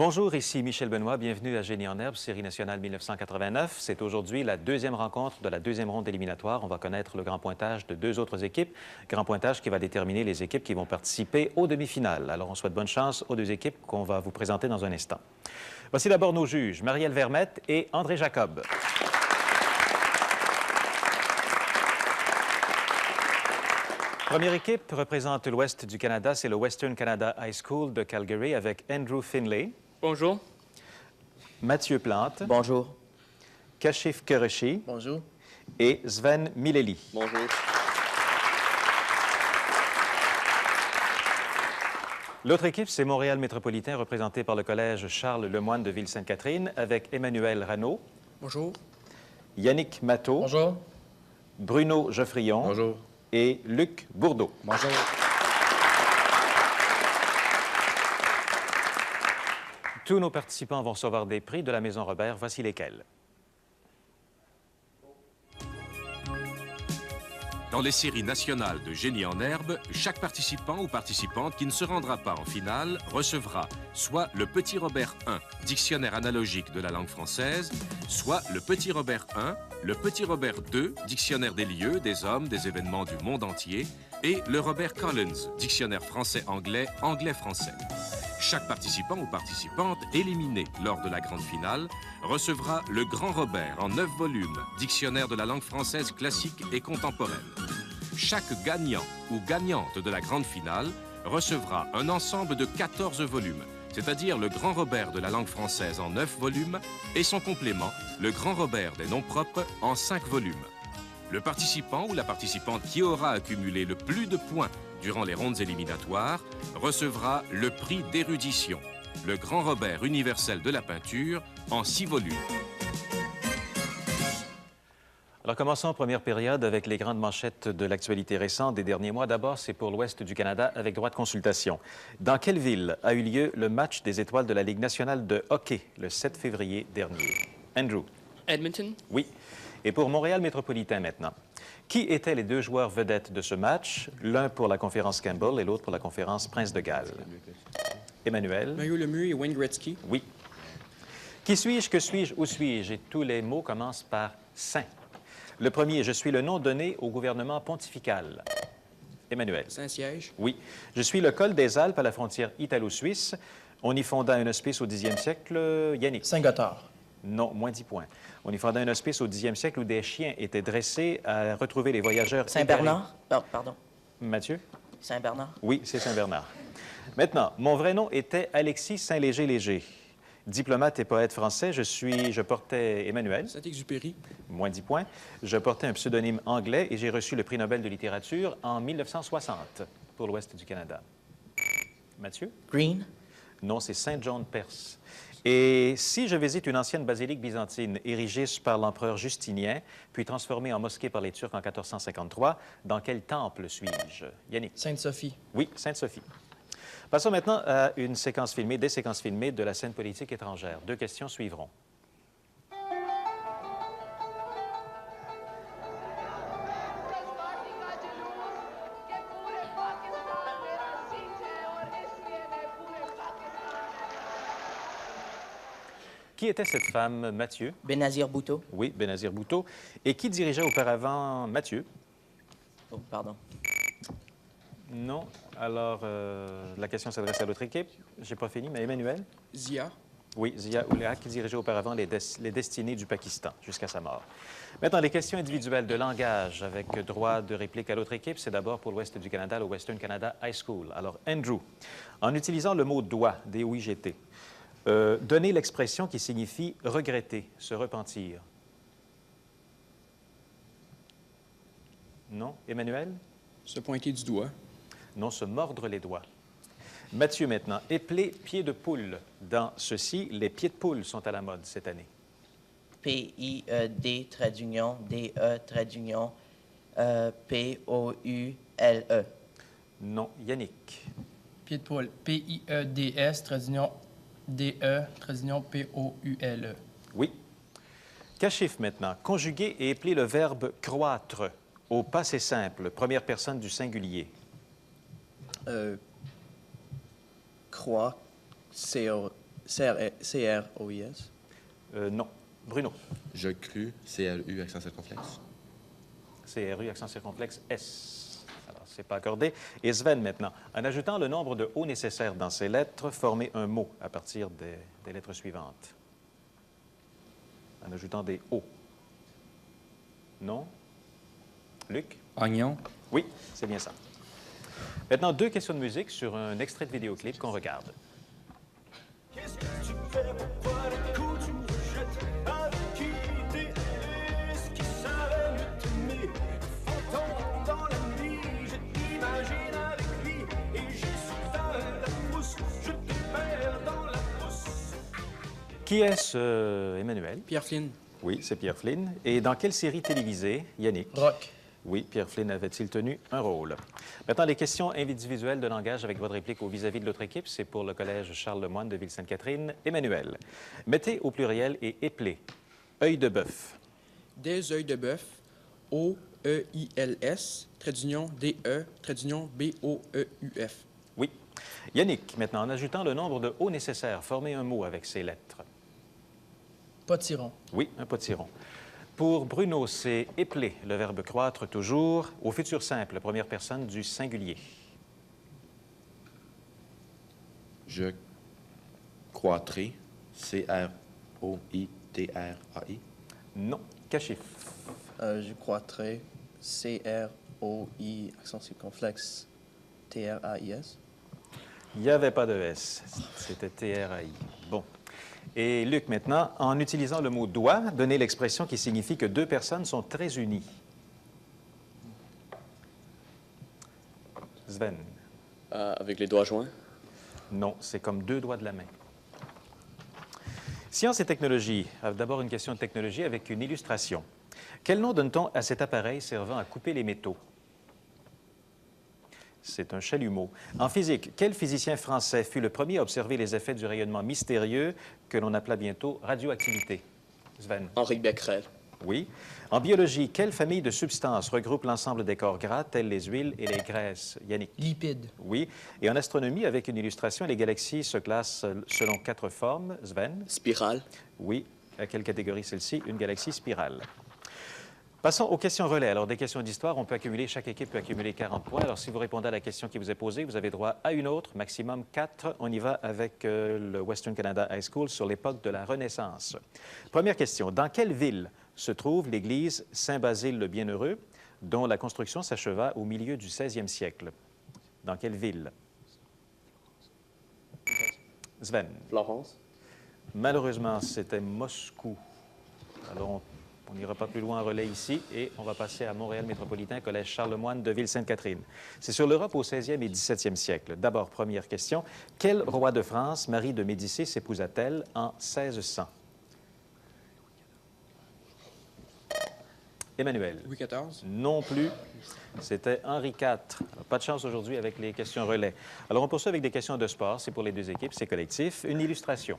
Bonjour, ici Michel Benoît. Bienvenue à Génie en herbe, série nationale 1989. C'est aujourd'hui la deuxième rencontre de la deuxième ronde éliminatoire. On va connaître le grand pointage de deux autres équipes. Grand pointage qui va déterminer les équipes qui vont participer aux demi-finales. Alors, on souhaite bonne chance aux deux équipes qu'on va vous présenter dans un instant. Voici d'abord nos juges, Marielle Vermette et André Jacob. Première équipe représente l'ouest du Canada, c'est le Western Canada High School de Calgary avec Andrew Finlay. Bonjour. Mathieu Plante. Bonjour. Kashif Qureshi. Bonjour. Et Sven Mileli. Bonjour. L'autre équipe, c'est Montréal métropolitain, représenté par le collège Charles Lemoine de Ville-Sainte-Catherine, avec Emmanuel Ranaud. Bonjour. Yannick Matteau. Bonjour. Bruno Geoffrion. Bonjour. Et Luc Bourdeau. Bonjour. Tous nos participants vont recevoir des prix de la Maison Robert. Voici lesquels. Dans les séries nationales de Génie en herbe, chaque participant ou participante qui ne se rendra pas en finale recevra soit le Petit Robert 1, dictionnaire analogique de la langue française, soit le Petit Robert 1, le Petit Robert 2, dictionnaire des lieux, des hommes, des événements du monde entier, et le Robert Collins, dictionnaire français-anglais, anglais-français. Chaque participant ou participante éliminé lors de la grande finale recevra le Grand Robert en 9 volumes, dictionnaire de la langue française classique et contemporaine. Chaque gagnant ou gagnante de la grande finale recevra un ensemble de 14 volumes, c'est-à-dire le Grand Robert de la langue française en 9 volumes et son complément, le Grand Robert des noms propres en 5 volumes. Le participant ou la participante qui aura accumulé le plus de points durant les rondes éliminatoires recevra le prix d'érudition, le Grand Robert universel de la peinture en 6 volumes. Alors, commençons en première période avec les grandes manchettes de l'actualité récente des derniers mois. D'abord, c'est pour l'ouest du Canada avec droit de consultation. Dans quelle ville a eu lieu le match des étoiles de la Ligue nationale de hockey le 7 février dernier? Andrew. Edmonton. Oui. Et pour Montréal métropolitain maintenant. Qui étaient les deux joueurs vedettes de ce match? L'un pour la conférence Campbell et l'autre pour la conférence Prince de Galles. Emmanuel. Mario Lemieux et Wayne Gretzky. Oui. Qui suis-je, que suis-je, où suis-je? Et tous les mots commencent par « Saint ». Le premier, je suis le nom donné au gouvernement pontifical. Emmanuel. Saint-Siège. Oui. Je suis le col des Alpes à la frontière italo-suisse. On y fonda un hospice au 10e siècle. Yannick. Saint-Gothard. Non, moins 10 points. On y fonda un hospice au 10e siècle où des chiens étaient dressés à retrouver les voyageurs. Saint-Bernard. Oh, pardon. Mathieu? Saint-Bernard. Oui, c'est Saint-Bernard. Maintenant, mon vrai nom était Alexis Saint-Léger-Léger. Diplomate et poète français, je portais Emmanuel. Saint-Exupéry. Moins 10 points. Je portais un pseudonyme anglais et j'ai reçu le prix Nobel de littérature en 1960 pour l'ouest du Canada. Mathieu? Green. Non, c'est Saint John Perse. Et si je visite une ancienne basilique byzantine érigée par l'empereur Justinien, puis transformée en mosquée par les Turcs en 1453, dans quel temple suis-je? Yannick? Sainte-Sophie. Oui, Sainte-Sophie. Passons maintenant à une séquence filmée, des séquences filmées de la scène politique étrangère. Deux questions suivront. Qui était cette femme, Mathieu? Benazir Bhutto. Oui, Benazir Bhutto. Et qui dirigeait auparavant Mathieu? Oh, pardon. Non. Alors, la question s'adresse à l'autre équipe. J'ai pas fini, mais Emmanuel? Zia. Oui, Zia Ul-Haq, qui dirigeait auparavant les destinées du Pakistan jusqu'à sa mort. Maintenant, les questions individuelles de langage avec droit de réplique à l'autre équipe. C'est d'abord pour l'ouest du Canada, le Western Canada High School. Alors, Andrew, en utilisant le mot « doit », D-O-I-G-T, donnez l'expression qui signifie « regretter », « se repentir ». Non? Emmanuel? Se pointer du doigt. Non, se mordre les doigts. Mathieu, maintenant. Épeler pied de poule. Dans ceci, les pieds de poule sont à la mode cette année. P-I-E-D, trait d'union, D-E, trait d'union, P-O-U-L-E. Non. Yannick. Pied de poule. P-I-E-D-S, trait d'union, D-E, trait d'union, P-O-U-L-E. Oui. Kashif, maintenant. Conjuguer et épeler le verbe croître au passé simple, première personne du singulier. Croix, C-R-O-I-S. Non. Bruno. Je crus, C-R-U, accent circonflexe. CRU, accent circonflexe S. Alors, c'est pas accordé. Et Sven, maintenant. En ajoutant le nombre de O nécessaires dans ces lettres, formez un mot à partir des lettres suivantes. En ajoutant des O. Non? Luc? Oignon. Oui, c'est bien ça. Maintenant, 2 questions de musique sur un extrait de vidéoclip qu'on regarde. Qu'est-ce que tu fais? Pourquoi le coup tu me jettes? Avec qui t'es? Est-ce qui savait me t'aimer? Fantôme dans la nuit, je t'imagine avec lui. Et je suis dans la pousse, je te perds dans la pousse. Qui est-ce, Emmanuel? Pierre Flynn. Oui, c'est Pierre Flynn. Et dans quelle série télévisée, Yannick? Rock. Oui, Pierre Flynn avait-il tenu un rôle? Maintenant, les questions individuelles de langage avec votre réplique au vis-à-vis de l'autre équipe, c'est pour le collège Charles Lemoine de Ville-Sainte-Catherine. Emmanuel, mettez au pluriel et éplez. Œil de bœuf. Des œils de bœuf. O-E-I-L-S, trait d'union, D-E, trait d'union, B-O-E-U-F. Oui. Yannick, maintenant, en ajoutant le nombre de O nécessaires, formez un mot avec ces lettres. Potiron. Oui, un potiron. Pour Bruno, c'est épeler, le verbe croître toujours, au futur simple, première personne du singulier. Je croîtrai, C-R-O-I-T-R-A-I. Non. Cachif. Je croîtrai. C-R-O-I, accent circonflexe. T-R-A-I-S. Il n'y avait pas de S. C'était T-R-A-I. Bon. Et Luc, maintenant, en utilisant le mot « doigt », donnez l'expression qui signifie que 2 personnes sont très unies. Sven. Avec les doigts joints. Non, c'est comme 2 doigts de la main. Science et technologie. D'abord, une question de technologie avec une illustration. Quel nom donne-t-on à cet appareil servant à couper les métaux? C'est un chalumeau. En physique, quel physicien français fut le premier à observer les effets du rayonnement mystérieux que l'on appela bientôt radioactivité? Sven. Henri Becquerel. Oui. En biologie, quelle famille de substances regroupe l'ensemble des corps gras, tels les huiles et les graisses? Yannick. Lipides. Oui. Et en astronomie, avec une illustration, les galaxies se classent selon 4 formes. Sven. Spirale. Oui. À quelle catégorie celle-ci? Une galaxie spirale. Passons aux questions relais. Alors, des questions d'histoire, on peut accumuler, chaque équipe peut accumuler 40 points. Alors, si vous répondez à la question qui vous est posée, vous avez droit à une autre, maximum 4. On y va avec le Western Canada High School sur l'époque de la Renaissance. Première question. Dans quelle ville se trouve l'église Saint-Basile le Bienheureux, dont la construction s'acheva au milieu du 16e siècle? Dans quelle ville? Sven. Florence. Malheureusement, c'était Moscou. Alors, on n'ira pas plus loin en relais ici et on va passer à Montréal métropolitain, collège Charles-Lemoine de Ville-Sainte-Catherine. C'est sur l'Europe au 16e et 17e siècle. D'abord, première question. Quel roi de France, Marie de Médicis, épousa-t-elle en 1600? Emmanuel. Louis XIV. Non plus. C'était Henri IV. Alors, pas de chance aujourd'hui avec les questions relais. Alors, on poursuit avec des questions de sport. C'est pour les 2 équipes, c'est collectif. Une illustration.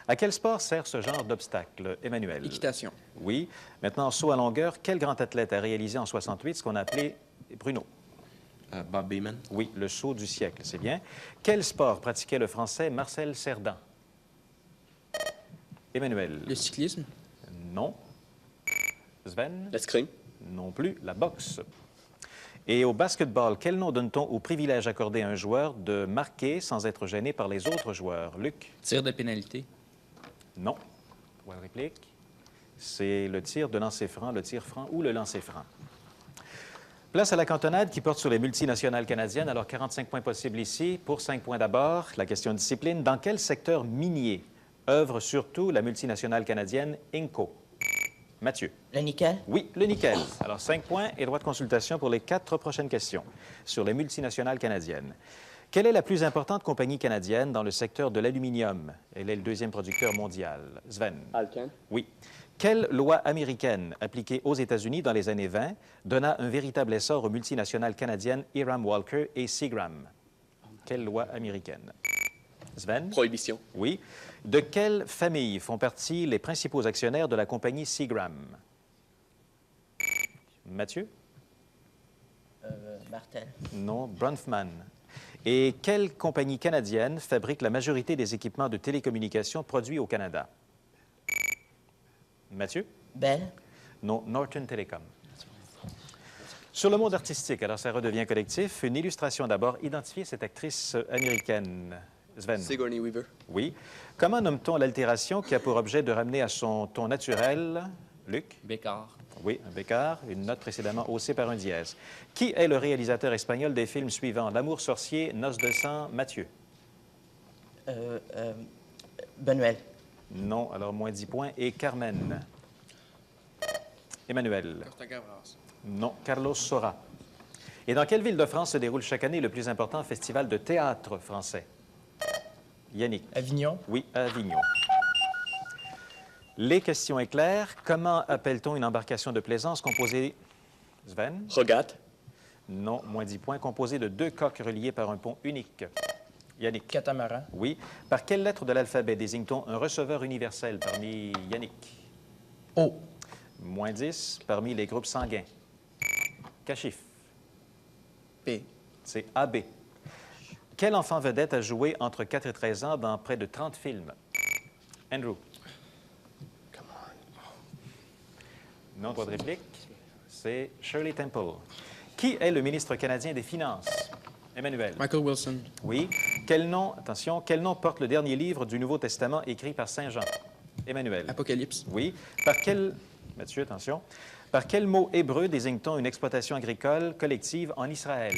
À quel sport sert ce genre d'obstacle, Emmanuel? Équitation. Oui. Maintenant, saut à longueur. Quel grand athlète a réalisé en 68 ce qu'on a appelé Bruno? Bob Beamon. Oui, le saut du siècle, c'est bien. Quel sport pratiquait le Français Marcel Cerdan? Emmanuel. Le cyclisme. Non. Sven? L'escrime. Non plus. La boxe. Et au basketball, quel nom donne-t-on au privilège accordé à un joueur de marquer sans être gêné par les autres joueurs? Luc? Tir de pénalité. Non. Bonne réplique. C'est le tir de lancer franc, le tir franc ou le lancer franc. Place à la cantonade qui porte sur les multinationales canadiennes. Alors, 45 points possibles ici. Pour 5 points d'abord, la question de discipline. Dans quel secteur minier œuvre surtout la multinationale canadienne Inco? Mathieu. Le nickel. Oui, le nickel. Alors, 5 points et droit de consultation pour les 4 prochaines questions sur les multinationales canadiennes. Quelle est la plus importante compagnie canadienne dans le secteur de l'aluminium? Elle est le 2e producteur mondial. Sven. Alcan. Oui. Quelle loi américaine appliquée aux États-Unis dans les années 20 donna un véritable essor aux multinationales canadiennes Hiram Walker et Seagram? Quelle loi américaine? Sven? Prohibition. Oui. De quelle famille font partie les principaux actionnaires de la compagnie Seagram? Mathieu? Martel. Non, Bronfman. Et quelle compagnie canadienne fabrique la majorité des équipements de télécommunications produits au Canada? Mathieu? Bell. Non, Norton Telecom. Sur le monde artistique, alors ça redevient collectif. Une illustration d'abord. Identifiez cette actrice américaine. Sven. Sigourney Weaver. Oui. Comment nomme-t-on l'altération qui a pour objet de ramener à son ton naturel? Luc? Bécard. Oui, un bécard, une note précédemment haussée par un dièse. Qui est le réalisateur espagnol des films suivants? L'amour sorcier, Noces de sang, Mathieu? Benuel. Non, alors moins 10 points. Et Carmen? Emmanuel? Costa Gavras. Non, Carlos Sora. Et dans quelle ville de France se déroule chaque année le plus important festival de théâtre français? Yannick? Avignon. Oui, à Avignon. Les questions éclairs. Comment appelle-t-on une embarcation de plaisance composée... Sven? Regatte. Non, moins 10 points. Composée de 2 coques reliées par un pont unique. Yannick? Catamaran. Oui. Par quelle lettre de l'alphabet désigne-t-on un receveur universel parmi Yannick? O. Moins 10. Parmi les groupes sanguins. Cachif? B. C'est AB. Quel enfant vedette a joué entre 4 et 13 ans dans près de 30 films? Andrew? Non, droit de réplique. C'est Shirley Temple. Qui est le ministre canadien des Finances? Emmanuel? Michael Wilson. Oui. Quel nom, attention, quel nom porte le dernier livre du Nouveau Testament écrit par Saint Jean? Emmanuel? Apocalypse. Oui. Par quel... Mathieu, attention. Par quel mot hébreu désigne-t-on une exploitation agricole collective en Israël?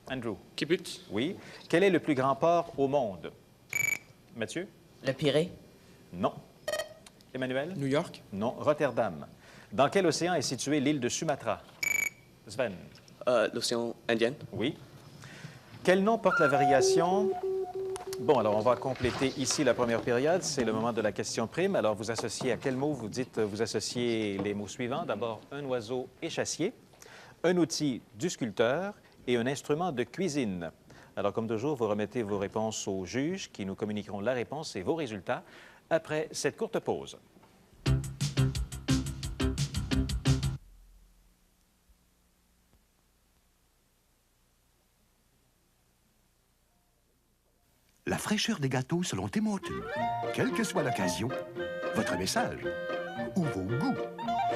Andrew? Kibbutz. Oui. Quel est le plus grand port au monde? Mathieu? Le Pirée. Non. Emmanuel? New York. Non. Rotterdam. Dans quel océan est située l'île de Sumatra? Sven? L'océan Indien. Oui. Quel nom porte la variation? Bon, alors on va compléter ici la première période. C'est le moment de la question prime. Alors, vous associez à quel mot? Vous dites, vous associez les mots suivants. D'abord, un oiseau échassier, un outil du sculpteur et un instrument de cuisine. Alors, comme toujours, vous remettez vos réponses aux juges qui nous communiqueront la réponse et vos résultats après cette courte pause. La fraîcheur des gâteaux selon Tim Hortons. Quelle que soit l'occasion, votre message ou vos goûts.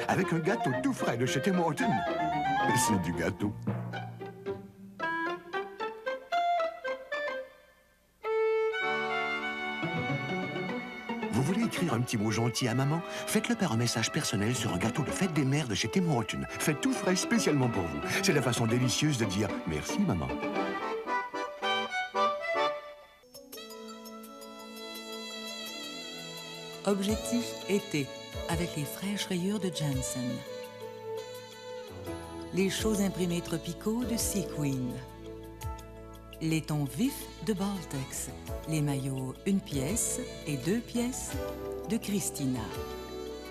Avec un gâteau tout frais de chez Tim Hortons, c'est du gâteau. Vous voulez écrire un petit mot gentil à maman? Faites-le par un message personnel sur un gâteau de fête des mères de chez Tim Hortons. Fait tout frais spécialement pour vous. C'est la façon délicieuse de dire merci, maman. Objectif été, avec les fraîches rayures de Janssen. Les chauds imprimés tropicaux de Sea Queen. Les tons vifs de Baltex. Les maillots 1 pièce et 2 pièces de Christina.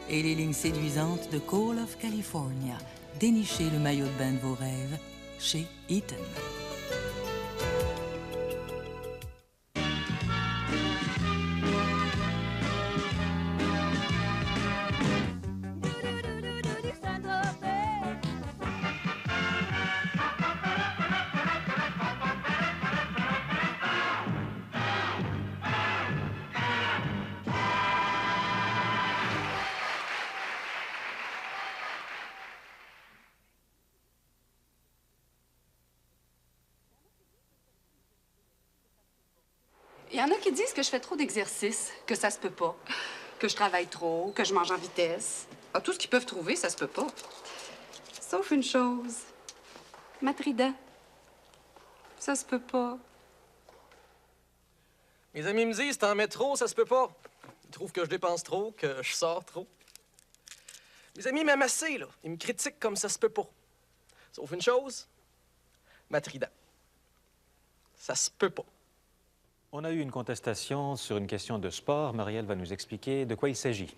Et les lignes séduisantes de Call of California. Dénichez le maillot de bain de vos rêves chez Eaton. Il y en a qui disent que je fais trop d'exercices, que ça se peut pas, que je travaille trop, que je mange en vitesse. Ah, tout ce qu'ils peuvent trouver, ça se peut pas. Sauf une chose. Matrida. Ça se peut pas. Mes amis me disent, t'en mets trop, ça se peut pas. Ils trouvent que je dépense trop, que je sors trop. Mes amis m'aiment assez, là. Ils me critiquent comme ça se peut pas. Sauf une chose. Matrida. Ça se peut pas. On a eu une contestation sur une question de sport. Marielle va nous expliquer de quoi il s'agit.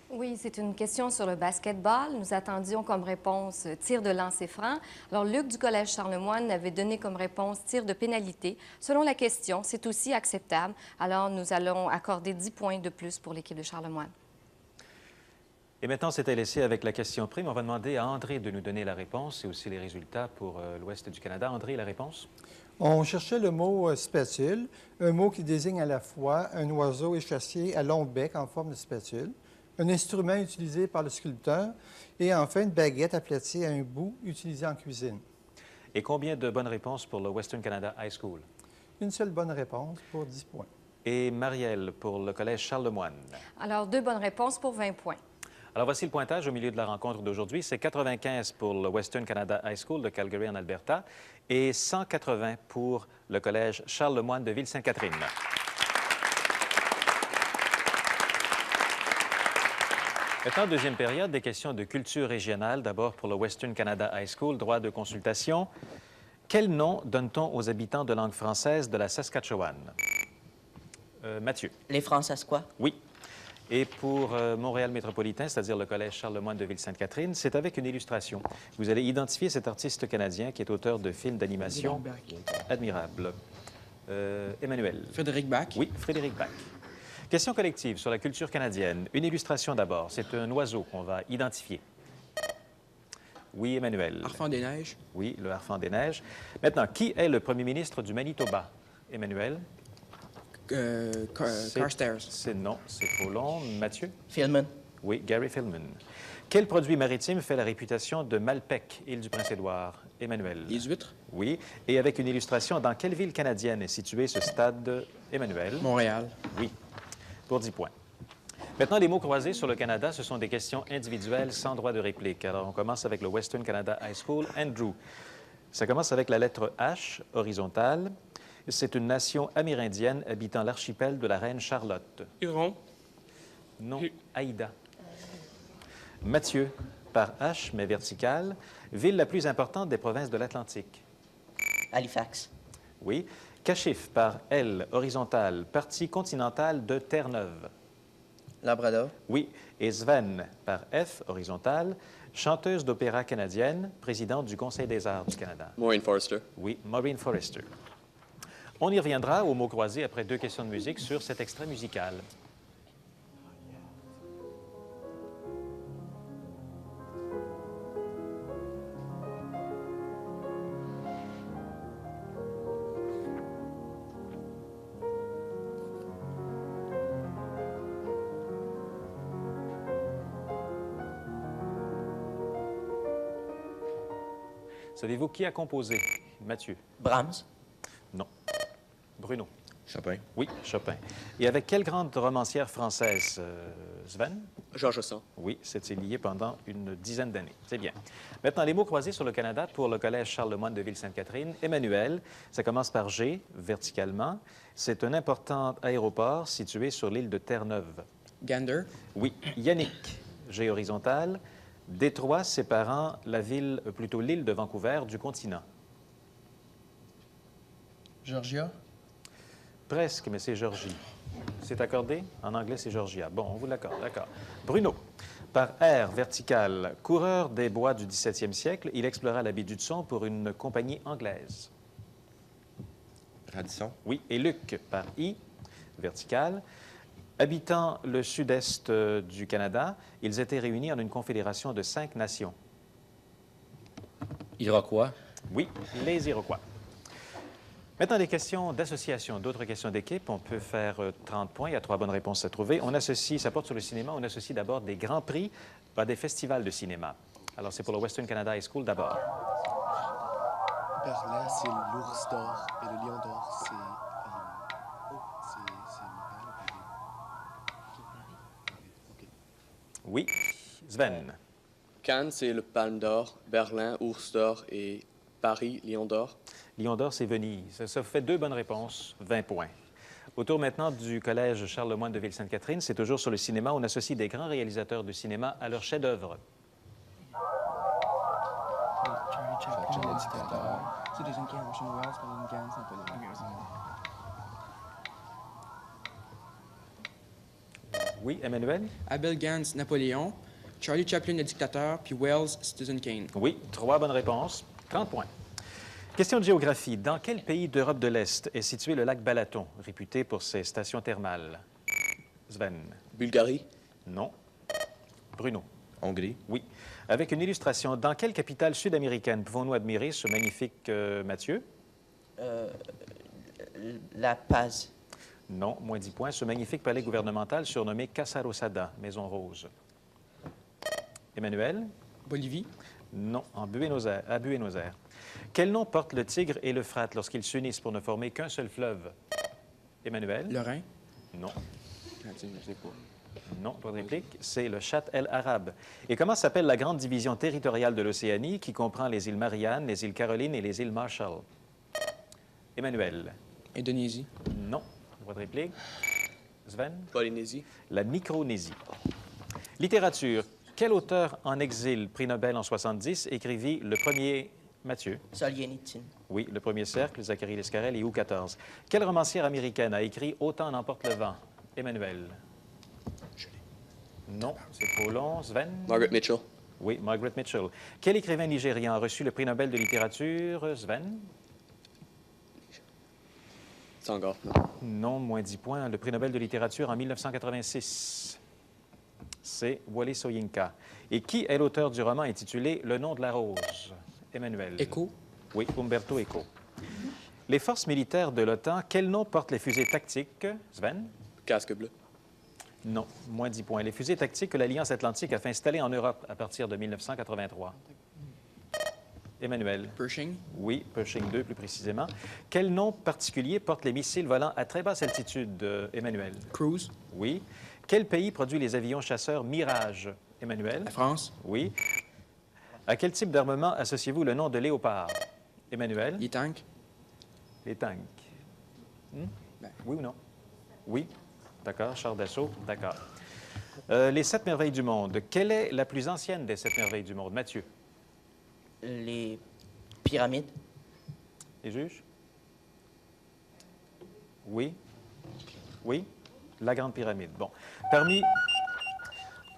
Oui, c'est une question sur le basketball. Nous attendions comme réponse tir de lancer franc. Alors, Luc du Collège Charlemagne avait donné comme réponse tir de pénalité. Selon la question, c'est aussi acceptable. Alors, nous allons accorder 10 points de plus pour l'équipe de Charlemagne. Et maintenant, c'est à laisser avec la question prime. On va demander à André de nous donner la réponse et aussi les résultats pour l'Ouest du Canada. André, la réponse? On cherchait le mot spatule, un mot qui désigne à la fois un oiseau échassier à long bec en forme de spatule, un instrument utilisé par le sculpteur et enfin une baguette aplatie à un bout utilisée en cuisine. Et combien de bonnes réponses pour le Western Canada High School? Une seule bonne réponse pour 10 points. Et Marielle pour le Collège Charles-Lemoine? Alors, 2 bonnes réponses pour 20 points. Alors, voici le pointage au milieu de la rencontre d'aujourd'hui. C'est 95 pour le Western Canada High School de Calgary, en Alberta, et 180 pour le Collège Charles-Lemoine de Ville-Sainte-Catherine. Maintenant, deuxième période, des questions de culture régionale. D'abord pour le Western Canada High School, droit de consultation. Quel nom donne-t-on aux habitants de langue française de la Saskatchewan? Mathieu. Les Françaisquois. Oui. Et pour Montréal métropolitain, c'est-à-dire le Collège Charles-Lemoine de Ville-Sainte-Catherine, c'est avec une illustration. Vous allez identifier cet artiste canadien qui est auteur de films d'animation admirables. Emmanuel. Frédéric Bach. Oui, Frédéric Bach. Question collective sur la culture canadienne. Une illustration d'abord. C'est un oiseau qu'on va identifier. Oui, Emmanuel. Harfang des neiges. Oui, le harfang des neiges. Maintenant, qui est le premier ministre du Manitoba? Emmanuel. Carstairs. Non, c'est trop long. Mathieu? Philman. Oui, Gary Philman. Quel produit maritime fait la réputation de Malpec, île du Prince-Édouard? Emmanuel. Les huîtres. Oui. Et avec une illustration, dans quelle ville canadienne est situé ce stade? Emmanuel. Montréal. Oui. Pour 10 points. Maintenant, les mots croisés sur le Canada, ce sont des questions individuelles sans droit de réplique. Alors, on commence avec le Western Canada High School. Andrew. Ça commence avec la lettre H, horizontale. C'est une nation amérindienne habitant l'archipel de la reine Charlotte. Huron. Non, Haïda. Mathieu, par H, mais verticale, ville la plus importante des provinces de l'Atlantique. Halifax. Oui. Kashif, par L, horizontale, partie continentale de Terre-Neuve. Labrador. Oui. Et Sven, par F, horizontale, chanteuse d'opéra canadienne, présidente du Conseil des arts du Canada. Maureen Forrester. Oui, Maureen Forrester. On y reviendra aux mots croisés après 2 questions de musique sur cet extrait musical. Savez-vous qui a composé? Mathieu. Brahms. Non. Bruno. Chopin. Oui, Chopin. Et avec quelle grande romancière française, Sven? Georges Sand. Oui, c'était lié pendant une dizaine d'années. C'est bien. Maintenant, les mots croisés sur le Canada pour le Collège Charles-Lemoine de Ville-Sainte-Catherine. Emmanuel, ça commence par G, verticalement. C'est un important aéroport situé sur l'île de Terre-Neuve. Gander. Oui. Yannick, G horizontal. Détroit séparant la ville, plutôt l'île de Vancouver du continent. Georgia. Presque, mais c'est Georgie. C'est accordé? En anglais, c'est Georgia. Bon, on vous l'accorde, d'accord. Bruno, par R, vertical, coureur des bois du 17e siècle, il explora la baie d'Hudson pour une compagnie anglaise. Radisson. Oui, et Luc, par I, vertical, habitant le sud-est du Canada, ils étaient réunis en une confédération de 5 nations. Iroquois. Oui, les Iroquois. Maintenant, des questions d'association, d'autres questions d'équipe. On peut faire 30 points. Il y a 3 bonnes réponses à trouver. On associe, ça porte sur le cinéma, on associe d'abord des grands prix à des festivals de cinéma. Alors, c'est pour le Western Canada High School d'abord. Berlin, c'est l'ours d'or et le lion d'or, c'est... Oui. Sven. Cannes, c'est le Palme d'or. Berlin, Ours d'or. Et Paris, Lion d'or. Lion d'or, c'est Venise. Ça fait 2 bonnes réponses, 20 points. Autour maintenant du Collège Charles-Lemoine de Ville-Sainte-Catherine, c'est toujours sur le cinéma. On associe des grands réalisateurs de cinéma à leur chef-d'œuvre. Charlie Chaplin, le dictateur. Citizen Kane, Orson Welles, Paul Gans, Napoléon. Oui, Emmanuel? Abel Gans, Napoléon. Charlie Chaplin, le dictateur. Puis Wells, Citizen Kane. Oui, 3 bonnes réponses, 30 points. Question de géographie. Dans quel pays d'Europe de l'Est est situé le lac Balaton, réputé pour ses stations thermales? Sven. Bulgarie. Non. Bruno. Hongrie. Oui. Avec une illustration, dans quelle capitale sud-américaine pouvons-nous admirer ce magnifique Mathieu? La Paz. Non, moins 10 points. Ce magnifique palais gouvernemental surnommé Casa Rosada, Maison Rose. Emmanuel? Bolivie. Non, à Buenos Aires. Quel nom porte le Tigre et l'Euphrate lorsqu'ils s'unissent pour ne former qu'un seul fleuve? Emmanuel? Le Rhin. Non. Je sais pas. Non, pas de réplique. C'est le Chat el Arabe. Et comment s'appelle la grande division territoriale de l'Océanie qui comprend les îles Mariannes, les îles Caroline et les îles Marshall? Emmanuel? Indonésie. Non, pas de réplique. Sven? Polynésie. La Micronésie. Littérature. Quel auteur en exil, prix Nobel en 70, écrivit le premier... Mathieu? Solzhenitsyn. Oui, Le Premier Cercle, Zacharie Lescarel et Ou-14. Quelle romancière américaine a écrit Autant n'emporte le vent? Emmanuel? Non, c'est trop long. Sven? Margaret Mitchell. Oui, Margaret Mitchell. Quel écrivain nigérian a reçu le prix Nobel de littérature? Sven? Senghor. Non, moins 10 points. Le prix Nobel de littérature en 1986. C'est Wole Soyinka. Et qui est l'auteur du roman intitulé Le nom de la rose? Emmanuel. Eco. Oui, Umberto Eco. Les forces militaires de l'OTAN, quel nom portent les fusées tactiques? Sven? Casque bleu. Non, moins 10 points. Les fusées tactiques que l'Alliance Atlantique a fait installer en Europe à partir de 1983. Emmanuel. Pershing. Oui, Pershing 2 plus précisément. Quel nom particulier portent les missiles volant à très basse altitude? Emmanuel. Cruise. Oui. Quel pays produit les avions chasseurs Mirage? Emmanuel. La France. Oui. À quel type d'armement associez-vous le nom de Léopard? Emmanuel? Les tanks. Les tanks. Oui ou non? Oui. D'accord. Chars d'assaut. D'accord. Les 7 merveilles du monde. Quelle est la plus ancienne des 7 merveilles du monde? Mathieu? Les pyramides. Les juges? Oui. Oui. La Grande Pyramide. Bon. Parmi...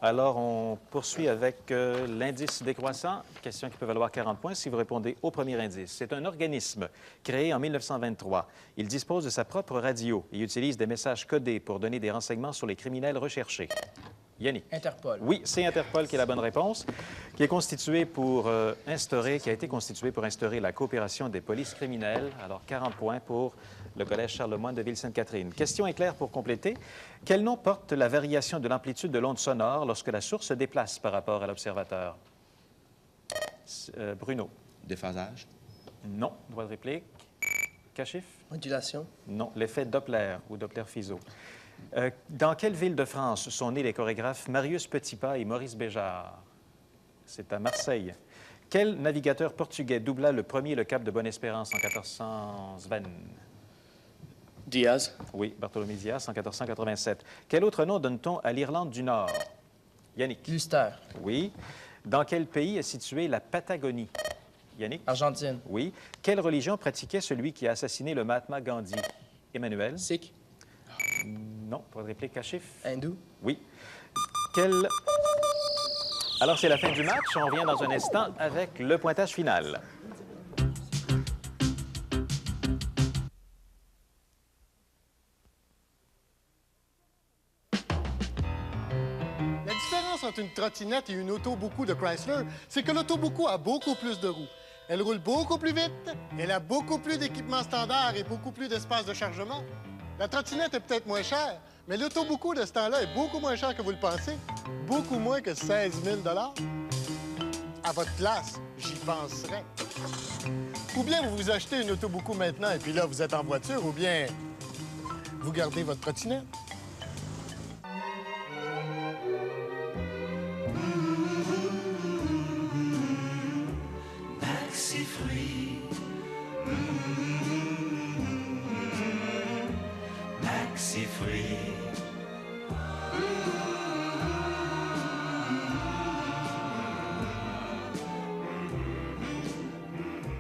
Alors, on poursuit avec l'indice décroissant, question qui peut valoir 40 points si vous répondez au premier indice. C'est un organisme créé en 1923. Il dispose de sa propre radio et utilise des messages codés pour donner des renseignements sur les criminels recherchés. Yannick. Interpol. Oui, c'est Interpol qui est la bonne réponse, qui a été constitué pour instaurer la coopération des polices criminelles. Alors, 40 points pour le Collège Charlemagne de Ville-Sainte-Catherine. Question éclair pour compléter. Quel nom porte la variation de l'amplitude de l'onde sonore lorsque la source se déplace par rapport à l'observateur? Bruno. Déphasage. Non. Droit de réplique. Cachif? Modulation. Non. L'effet Doppler ou Doppler-Fizeau. Dans quelle ville de France sont nés les chorégraphes Marius Petipa et Maurice Béjart? C'est à Marseille. Quel navigateur portugais doubla le premier le cap de Bonne-Espérance en 1400? Sven? Diaz. Oui, Bartholomé Diaz en 1487. Quel autre nom donne-t-on à l'Irlande du Nord? Yannick? Ulster. Oui. Dans quel pays est située la Patagonie? Yannick? Argentine. Oui. Quelle religion pratiquait celui qui a assassiné le Mahatma Gandhi? Emmanuel? Sikh. Non, pas de réplique. Cachif? Hindou. Oui. Alors, c'est la fin du match. On revient dans un instant avec le pointage final. La différence entre une trottinette et une auto-beaucoup de Chrysler, c'est que l'auto-beaucoup a beaucoup plus de roues. Elle roule beaucoup plus vite, elle a beaucoup plus d'équipements standards et beaucoup plus d'espace de chargement. La trottinette est peut-être moins chère, mais l'auto-beaucoup de ce temps-là est beaucoup moins cher que vous le pensez. Beaucoup moins que 16 000 $. À votre place, j'y penserais. Ou bien vous vous achetez une auto-beaucoup maintenant et puis là, vous êtes en voiture, ou bien vous gardez votre trottinette. Maxi-fruits. Maxi-fruits.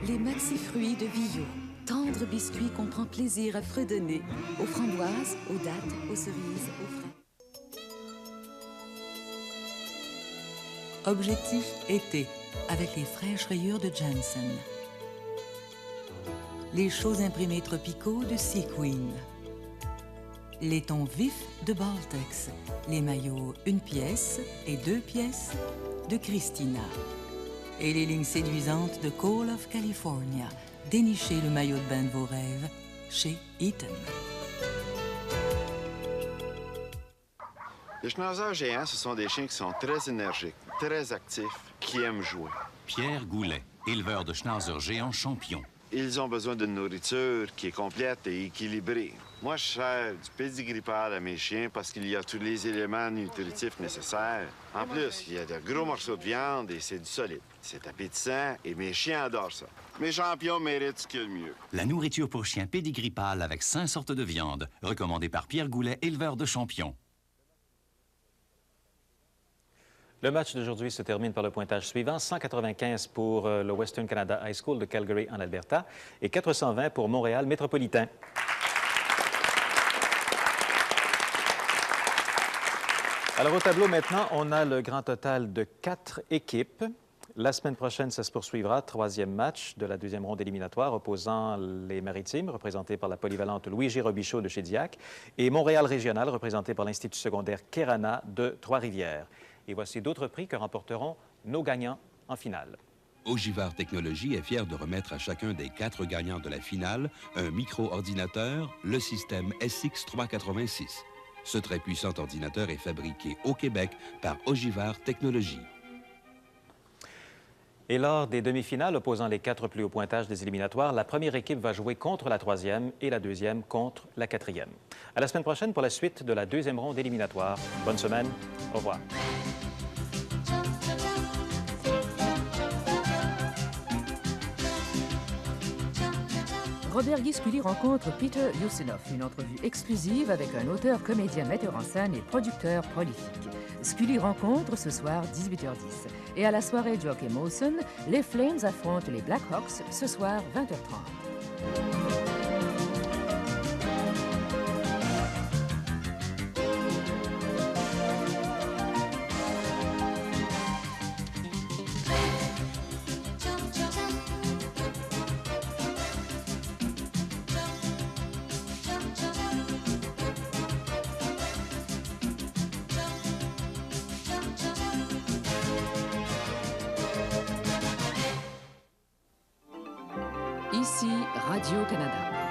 Les maxi-fruits de Villot. Tendre biscuit qu'on prend plaisir à fredonner. Aux framboises, aux dattes, aux cerises, aux fraises. Objectif été, avec les fraîches rayures de Janssen. Les choses imprimées tropicaux de Sequin. Les tons vifs de Baltex. Les maillots 1 pièce et 2 pièces de Christina. Et les lignes séduisantes de Call of California, dénichez le maillot de bain de vos rêves chez Eaton. Les schnauzers géants, ce sont des chiens qui sont très énergiques, très actifs, qui aiment jouer. Pierre Goulet, éleveur de schnauzers géants champions. Ils ont besoin d'une nourriture qui est complète et équilibrée. Moi, je sers du pédigree pâle à mes chiens parce qu'il y a tous les éléments nutritifs nécessaires. En plus, il y a de gros morceaux de viande et c'est du solide. C'est appétissant et mes chiens adorent ça. Mes champions méritent ce qu'il y a de mieux. La nourriture pour chiens pédigree pâle avec 5 sortes de viande, recommandée par Pierre Goulet, éleveur de champions. Le match d'aujourd'hui se termine par le pointage suivant, 195 pour le Western Canada High School de Calgary en Alberta et 420 pour Montréal métropolitain. Alors au tableau maintenant, on a le grand total de 4 équipes. La semaine prochaine, ça se poursuivra, 3e match de la 2e ronde éliminatoire opposant les Maritimes, représentés par la polyvalente Louis-G. Robichaud de Chédiac, et Montréal régional, représenté par l'Institut secondaire Kerana de Trois-Rivières. Et voici d'autres prix que remporteront nos gagnants en finale. Ogivar Technologies est fier de remettre à chacun des 4 gagnants de la finale un micro-ordinateur, le système SX386. Ce très puissant ordinateur est fabriqué au Québec par Ogivar Technologies. Et lors des demi-finales opposant les 4 plus hauts pointages des éliminatoires, la première équipe va jouer contre la 3e et la 2e contre la 4e. À la semaine prochaine pour la suite de la 2e ronde éliminatoire. Bonne semaine. Au revoir. Robert Guy Scully rencontre Peter Ustinov, une entrevue exclusive avec un auteur, comédien, metteur en scène et producteur prolifique. Scully rencontre ce soir 18h10. Et à la soirée Jockey Molson, les Flames affrontent les Blackhawks ce soir 20h30. Ici Radio-Canada.